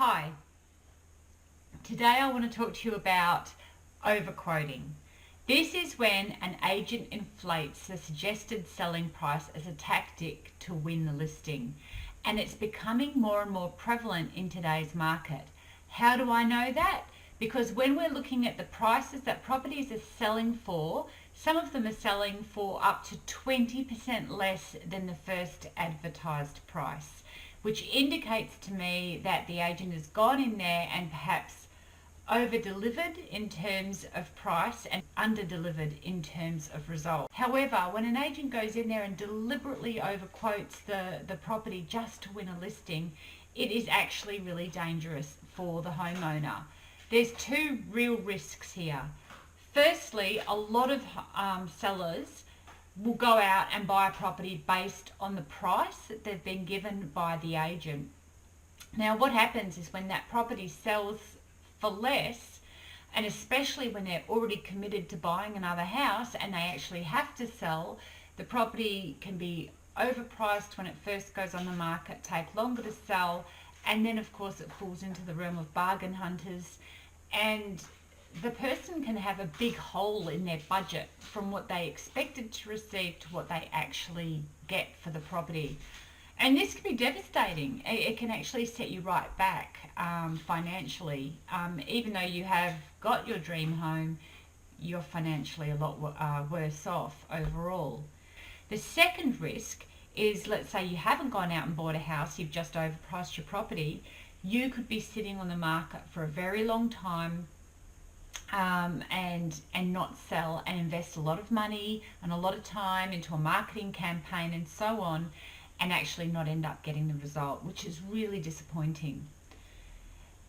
Hi, today I want to talk to you about overquoting. This is when an agent inflates the suggested selling price as a tactic to win the listing, and it's becoming more and more prevalent in today's market. How do I know that? Because when we're looking at the prices that properties are selling for, some of them are selling for up to 20% less than the first advertised price, which indicates to me that the agent has gone in there and perhaps over-delivered in terms of price and under-delivered in terms of result. However, when an agent goes in there and deliberately overquotes the property just to win a listing, it is actually really dangerous for the homeowner. There's two real risks here. Firstly, a lot of sellers will go out and buy a property based on the price that they've been given by the agent. Now, what happens is when that property sells for less, and especially when they're already committed to buying another house and they actually have to sell, the property can be overpriced when it first goes on the market, take longer to sell, and then of course it falls into the realm of bargain hunters, and the person can have a big hole in their budget from what they expected to receive to what they actually get for the property. And this can be devastating. It can actually set you right back financially. Even though you have got your dream home, you're financially a lot worse off overall. The second risk is, let's say you haven't gone out and bought a house, you've just overpriced your property. You could be sitting on the market for a very long time and not sell, and invest a lot of money and a lot of time into a marketing campaign and so on, and actually not end up getting the result, which is really disappointing.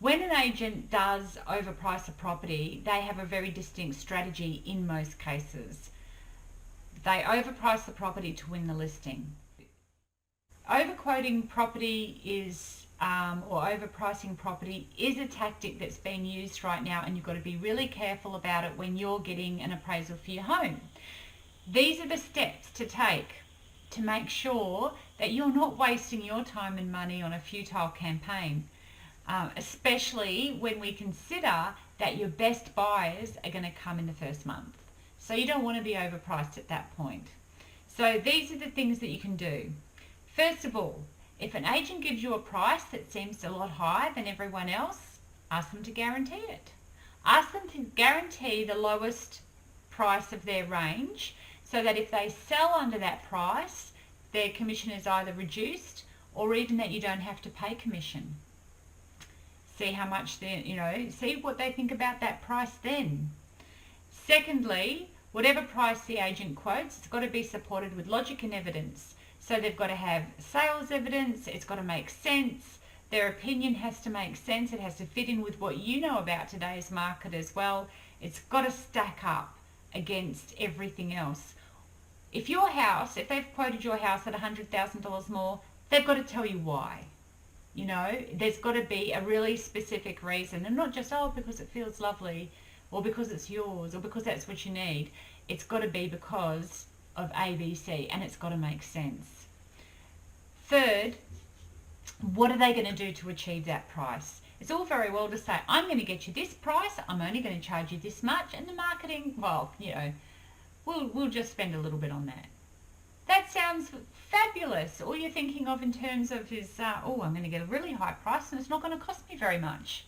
When an agent does overprice a property, they have a very distinct strategy in most cases. They overprice the property to win the listing. Overquoting property is or overpricing property is a tactic that's being used right now, and you've got to be really careful about it when you're getting an appraisal for your home. These are the steps to take to make sure that you're not wasting your time and money on a futile campaign, especially when we consider that your best buyers are going to come in the first month. So you don't want to be overpriced at that point. So these are the things that you can do. First of all, if an agent gives you a price that seems a lot higher than everyone else, ask them to guarantee it. Ask them to guarantee the lowest price of their range, so that if they sell under that price, their commission is either reduced or even that you don't have to pay commission. See how much see what they think about that price then. Secondly, whatever price the agent quotes, it's got to be supported with logic and evidence. So they've got to have sales evidence, it's got to make sense, their opinion has to make sense, it has to fit in with what you know about today's market as well. It's got to stack up against everything else. If they've quoted your house at $100,000 more, they've got to tell you why. There's got to be a really specific reason, and not just, because it feels lovely, or because it's yours, or because that's what you need. It's got to be because of ABC, and it's got to make sense. Third, what are they going to do to achieve that price? It's all very well to say, I'm going to get you this price, I'm only going to charge you this much, and the marketing, we'll just spend a little bit on that. That sounds fabulous. All you're thinking of in terms of is, I'm going to get a really high price and it's not going to cost me very much.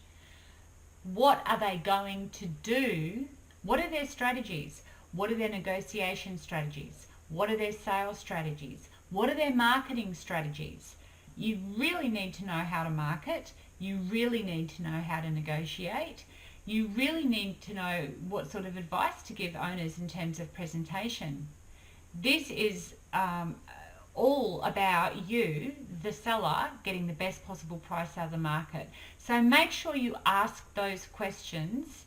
What are they going to do? What are their strategies? What are their negotiation strategies? What are their sales strategies? What are their marketing strategies? You really need to know how to market. You really need to know how to negotiate. You really need to know what sort of advice to give owners in terms of presentation. This is all about you, the seller, getting the best possible price out of the market. So make sure you ask those questions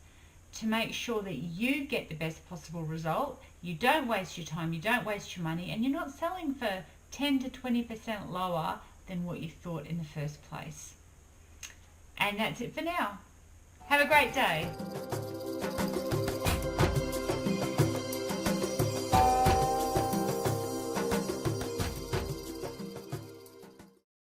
to make sure that you get the best possible result. You don't waste your time, you don't waste your money, and you're not selling for 10 to 20% lower than what you thought in the first place. And that's it for now. Have a great day.